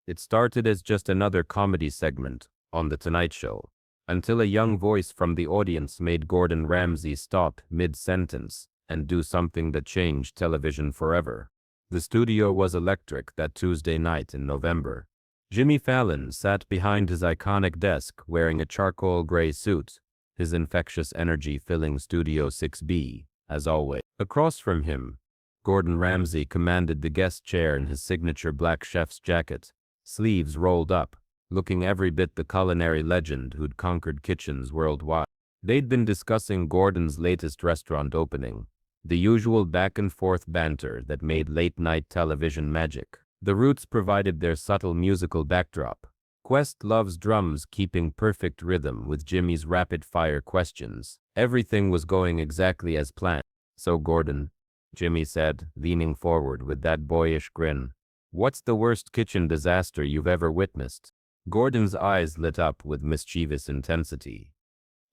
It started as just another comedy segment on The Tonight Show, until a young voice from the audience made Gordon Ramsay stop mid-sentence and do something that changed television forever. The studio was electric that Tuesday night in November. Jimmy Fallon sat behind his iconic desk wearing a charcoal gray suit, his infectious energy filling Studio 6B, as always. Across from him, Gordon Ramsay commanded the guest chair in his signature black chef's jacket, sleeves rolled up, looking every bit the culinary legend who'd conquered kitchens worldwide. They'd been discussing Gordon's latest restaurant opening, the usual back-and-forth banter that made late-night television magic. The Roots provided their subtle musical backdrop. Questlove's drums keeping perfect rhythm with Jimmy's rapid-fire questions. Everything was going exactly as planned. "So Gordon," Jimmy said, leaning forward with that boyish grin, "what's the worst kitchen disaster you've ever witnessed?" Gordon's eyes lit up with mischievous intensity.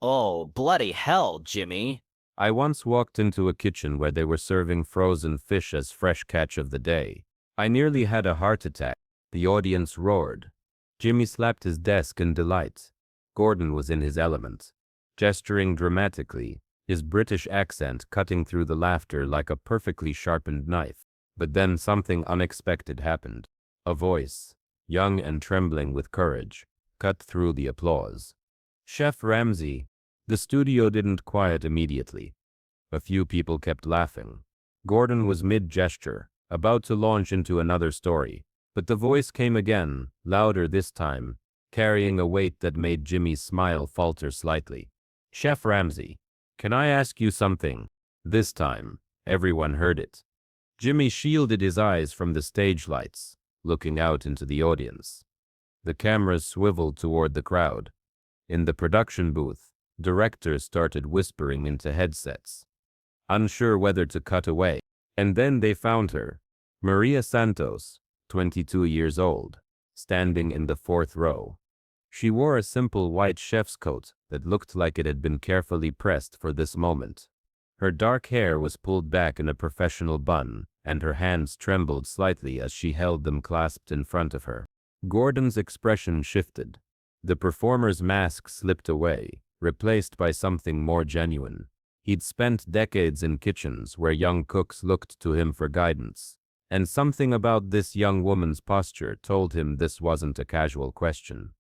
"Oh, bloody hell, Jimmy." "I once walked into a kitchen where they were serving frozen fish as fresh catch of the day. I nearly had a heart attack." The audience roared. Jimmy slapped his desk in delight. Gordon was in his element, gesturing dramatically, his British accent cutting through the laughter like a perfectly sharpened knife. But then something unexpected happened. A voice, young and trembling with courage, cut through the applause. "Chef Ramsay." The studio didn't quiet immediately. A few people kept laughing. Gordon was mid-gesture, about to launch into another story, but the voice came again, louder this time, carrying a weight that made Jimmy's smile falter slightly. "Chef Ramsay, can I ask you something?" This time, everyone heard it. Jimmy shielded his eyes from the stage lights, looking out into the audience. The cameras swiveled toward the crowd. In the production booth, directors started whispering into headsets, unsure whether to cut away. And then they found her, Maria Santos, 22 years old, standing in the fourth row. She wore a simple white chef's coat that looked like it had been carefully pressed for this moment. Her dark hair was pulled back in a professional bun, and her hands trembled slightly as she held them clasped in front of her. Gordon's expression shifted. The performer's mask slipped away, replaced by something more genuine. He'd spent decades in kitchens where young cooks looked to him for guidance, and something about this young woman's posture told him this wasn't a casual question.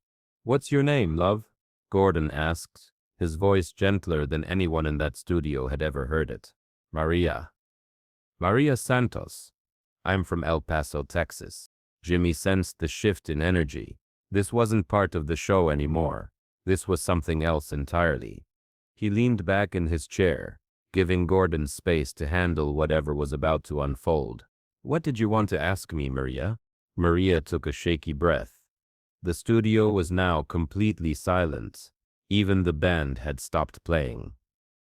"What's your name, love?" Gordon asked, his voice gentler than anyone in that studio had ever heard it. "Maria. Maria Santos. I'm from El Paso, Texas." Jimmy sensed the shift in energy. This wasn't part of the show anymore. This was something else entirely. He leaned back in his chair, giving Gordon space to handle whatever was about to unfold. "What did you want to ask me, Maria?" Maria took a shaky breath. The studio was now completely silent. Even the band had stopped playing.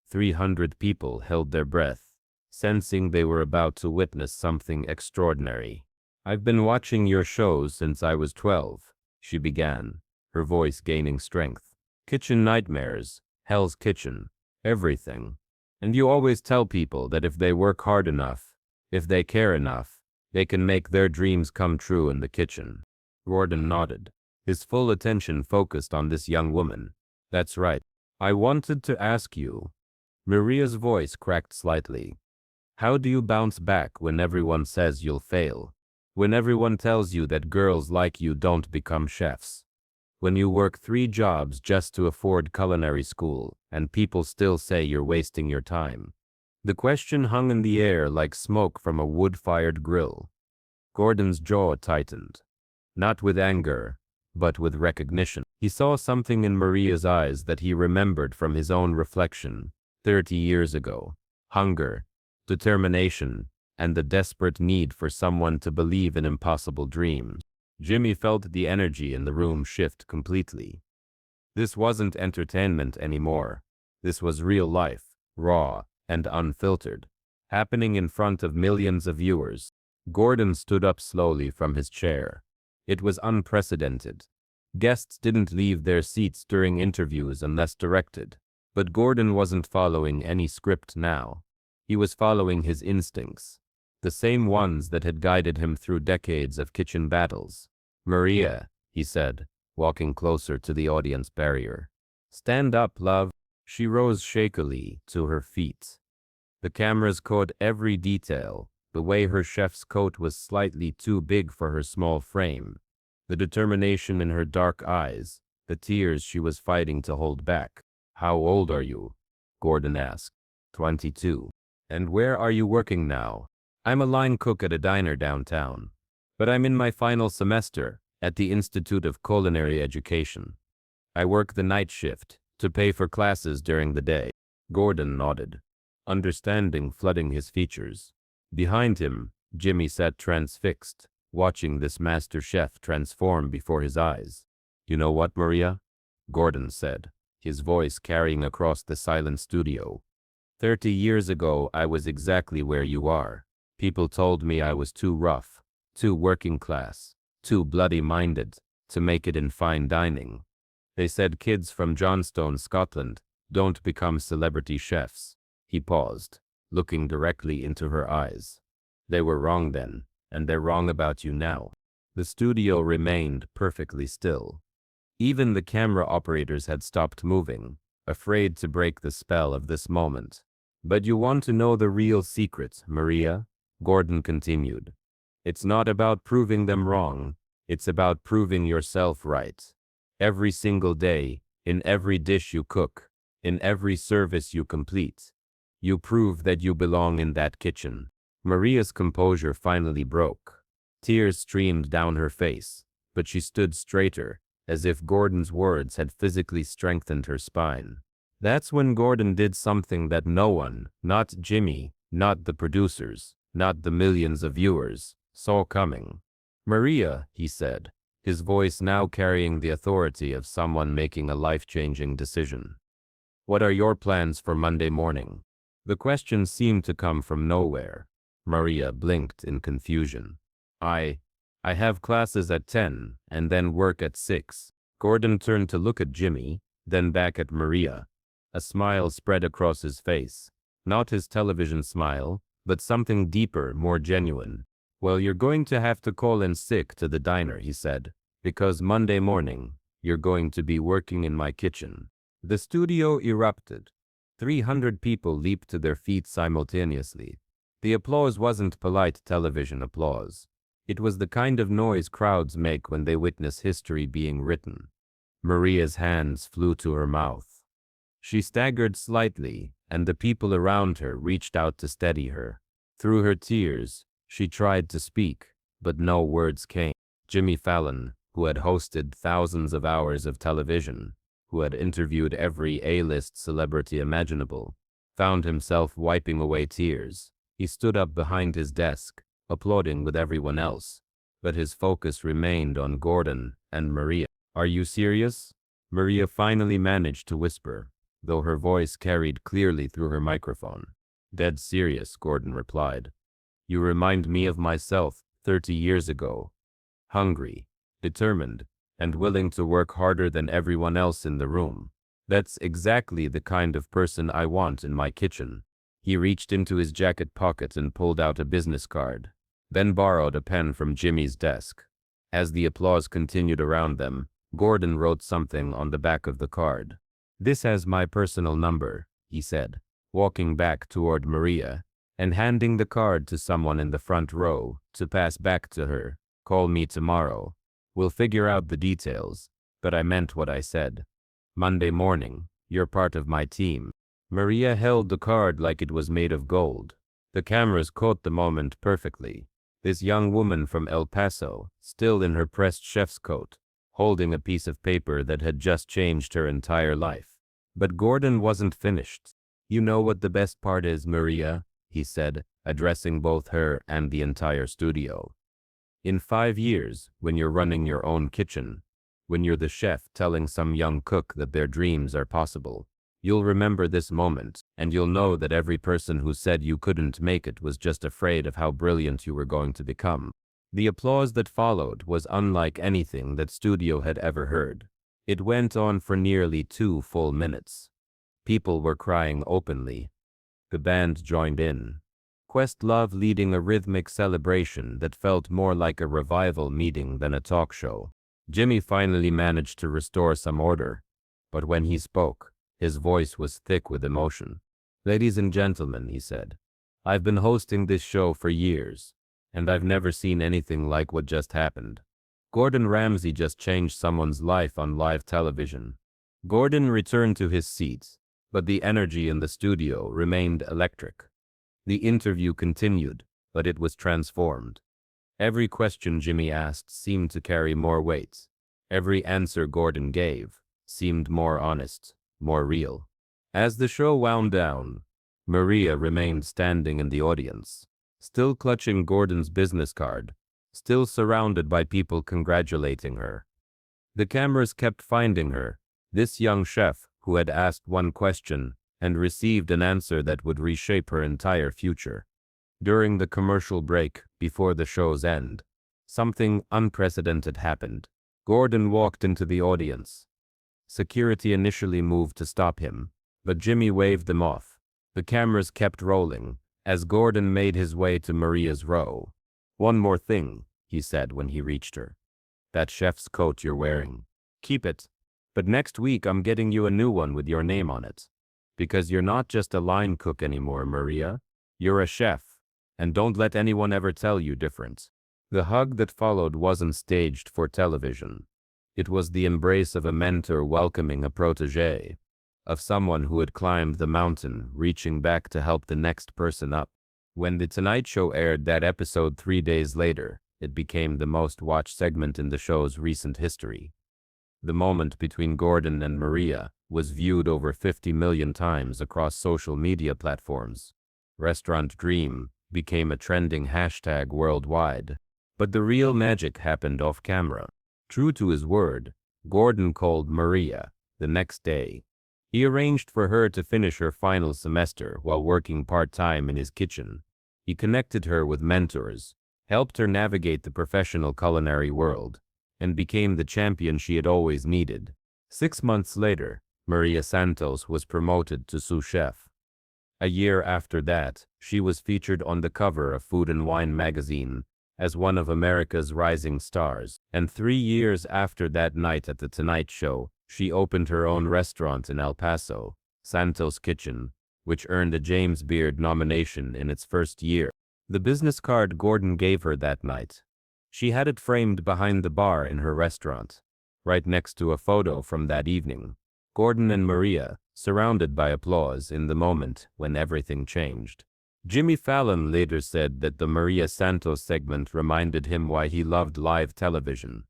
300 people held their breath, sensing they were about to witness something extraordinary. "I've been watching your shows since I was 12, she began, her voice gaining strength. "Kitchen Nightmares, Hell's Kitchen, everything. And you always tell people that if they work hard enough, if they care enough, they can make their dreams come true in the kitchen." Gordon nodded, his full attention focused on this young woman. "That's right. I wanted to ask you." Maria's voice cracked slightly. "How do you bounce back when everyone says you'll fail? When everyone tells you that girls like you don't become chefs? When you work 3 jobs just to afford culinary school, and people still say you're wasting your time?" The question hung in the air like smoke from a wood-fired grill. Gordon's jaw tightened, not with anger, but with recognition. He saw something in Maria's eyes that he remembered from his own reflection 30 years ago. Hunger, determination, and the desperate need for someone to believe in impossible dreams. Jimmy felt the energy in the room shift completely. This wasn't entertainment anymore. This was real life, raw and unfiltered, happening in front of millions of viewers. Gordon stood up slowly from his chair. It was unprecedented. Guests didn't leave their seats during interviews unless directed. But Gordon wasn't following any script now. He was following his instincts, the same ones that had guided him through decades of kitchen battles. Maria, he said, walking closer to the audience barrier. Stand up, love. She rose shakily to her feet. The cameras caught every detail, the way her chef's coat was slightly too big for her small frame, the determination in her dark eyes, the tears she was fighting to hold back. How old are you? Gordon asked. 22. And where are you working now? I'm a line cook at a diner downtown. But I'm in my final semester at the Institute of Culinary Education. I work the night shift to pay for classes during the day. Gordon nodded, understanding flooding his features. Behind him, Jimmy sat transfixed, watching this master chef transform before his eyes. You know what, Maria? Gordon said, his voice carrying across the silent studio. 30 years ago, I was exactly where you are. People told me I was too rough, too working class, too bloody-minded to make it in fine dining. They said kids from Johnstone, Scotland, don't become celebrity chefs. He paused, looking directly into her eyes. They were wrong then, and they're wrong about you now. The studio remained perfectly still. Even the camera operators had stopped moving, afraid to break the spell of this moment. But you want to know the real secret, Maria? Gordon continued. It's not about proving them wrong. It's about proving yourself right. Every single day, in every dish you cook, in every service you complete, you prove that you belong in that kitchen. Maria's composure finally broke. Tears streamed down her face, but she stood straighter, as if Gordon's words had physically strengthened her spine. That's when Gordon did something that no one, not Jimmy, not the producers, not the millions of viewers, saw coming. Maria, he said, his voice now carrying the authority of someone making a life-changing decision. What are your plans for Monday morning? The question seemed to come from nowhere. Maria blinked in confusion. I have classes at 10 and then work at 6. Gordon turned to look at Jimmy, then back at Maria. A smile spread across his face. Not his television smile, but something deeper, more genuine. Well, you're going to have to call in sick to the diner, he said, because Monday morning, you're going to be working in my kitchen. The studio erupted. 300 people leaped to their feet simultaneously. The applause wasn't polite television applause. It was the kind of noise crowds make when they witness history being written. Maria's hands flew to her mouth. She staggered slightly, and the people around her reached out to steady her. Through her tears, she tried to speak, but no words came. Jimmy Fallon, who had hosted thousands of hours of television, who had interviewed every A-list celebrity imaginable, found himself wiping away tears. He stood up behind his desk, applauding with everyone else, but his focus remained on Gordon and Maria. Are you serious? Maria finally managed to whisper, though her voice carried clearly through her microphone. Dead serious, Gordon replied. You remind me of myself 30 years ago. Hungry, determined, and willing to work harder than everyone else in the room. That's exactly the kind of person I want in my kitchen. He reached into his jacket pocket and pulled out a business card, then borrowed a pen from Jimmy's desk. As the applause continued around them, Gordon wrote something on the back of the card. This has my personal number, he said, walking back toward Maria, and handing the card to someone in the front row to pass back to her. Call me tomorrow. We'll figure out the details, but I meant what I said. Monday morning, you're part of my team. Maria held the card like it was made of gold. The cameras caught the moment perfectly. This young woman from El Paso, still in her pressed chef's coat, holding a piece of paper that had just changed her entire life. But Gordon wasn't finished. You know what the best part is, Maria, he said, addressing both her and the entire studio. In 5 years, when you're running your own kitchen, when you're the chef telling some young cook that their dreams are possible, you'll remember this moment, and you'll know that every person who said you couldn't make it was just afraid of how brilliant you were going to become. The applause that followed was unlike anything that studio had ever heard. It went on for nearly 2 full minutes. People were crying openly. The band joined in. Questlove leading a rhythmic celebration that felt more like a revival meeting than a talk show. Jimmy finally managed to restore some order, but when he spoke, his voice was thick with emotion. "Ladies and gentlemen," he said, "I've been hosting this show for years, and I've never seen anything like what just happened. Gordon Ramsay just changed someone's life on live television." Gordon returned to his seat, but the energy in the studio remained electric. The interview continued, but it was transformed. Every question Jimmy asked seemed to carry more weight. Every answer Gordon gave seemed more honest, more real. As the show wound down, Maria remained standing in the audience, still clutching Gordon's business card, still surrounded by people congratulating her. The cameras kept finding her, this young chef who had asked one question and received an answer that would reshape her entire future. During the commercial break, before the show's end, something unprecedented happened. Gordon walked into the audience. Security initially moved to stop him, but Jimmy waved them off. The cameras kept rolling as Gordon made his way to Maria's row. "One more thing," he said when he reached her. "That chef's coat you're wearing. Keep it. But next week I'm getting you a new one with your name on it. Because you're not just a line cook anymore, Maria. You're a chef. And don't let anyone ever tell you different." The hug that followed wasn't staged for television. It was the embrace of a mentor welcoming a protege, of someone who had climbed the mountain, reaching back to help the next person up. When The Tonight Show aired that episode 3 days later, it became the most watched segment in the show's recent history. The moment between Gordon and Maria was viewed over 50 million times across social media platforms. Restaurant Dream became a trending hashtag worldwide. But the real magic happened off camera. True to his word, Gordon called Maria the next day. He arranged for her to finish her final semester while working part-time in his kitchen. He connected her with mentors, helped her navigate the professional culinary world, and became the champion she had always needed. 6 months later, Maria Santos was promoted to sous chef. A year after that, she was featured on the cover of Food and Wine magazine as one of America's rising stars. And 3 years after that night at The Tonight Show, she opened her own restaurant in El Paso, Santos Kitchen, which earned a James Beard nomination in its first year. The business card Gordon gave her that night, she had it framed behind the bar in her restaurant, right next to a photo from that evening. Gordon and Maria, surrounded by applause in the moment when everything changed. Jimmy Fallon later said that the Maria Santos segment reminded him why he loved live television.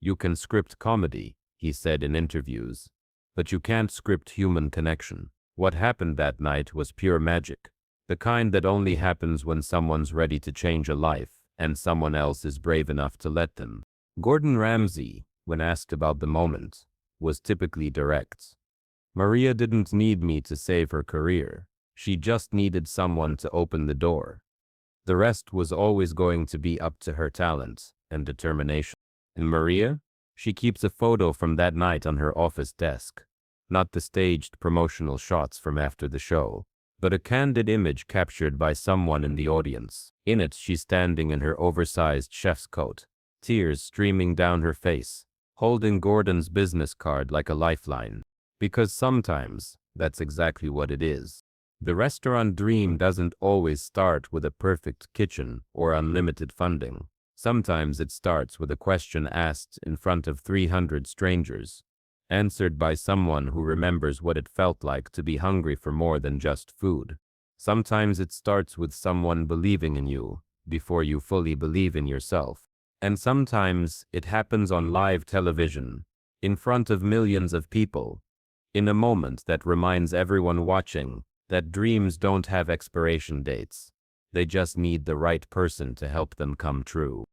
"You can script comedy," he said in interviews, "but you can't script human connection." What happened that night was pure magic, the kind that only happens when someone's ready to change a life and someone else is brave enough to let them. Gordon Ramsay, when asked about the moment, was typically direct. "Maria didn't need me to save her career. She just needed someone to open the door. The rest was always going to be up to her talent and determination." And Maria? She keeps a photo from that night on her office desk. Not the staged promotional shots from after the show, but a candid image captured by someone in the audience. In it, she's standing in her oversized chef's coat, tears streaming down her face, holding Gordon's business card like a lifeline. Because sometimes, that's exactly what it is. The restaurant dream doesn't always start with a perfect kitchen or unlimited funding. Sometimes it starts with a question asked in front of 300 strangers, answered by someone who remembers what it felt like to be hungry for more than just food. Sometimes it starts with someone believing in you before you fully believe in yourself. And sometimes it happens on live television, in front of millions of people, in a moment that reminds everyone watching that dreams don't have expiration dates. They just need the right person to help them come true.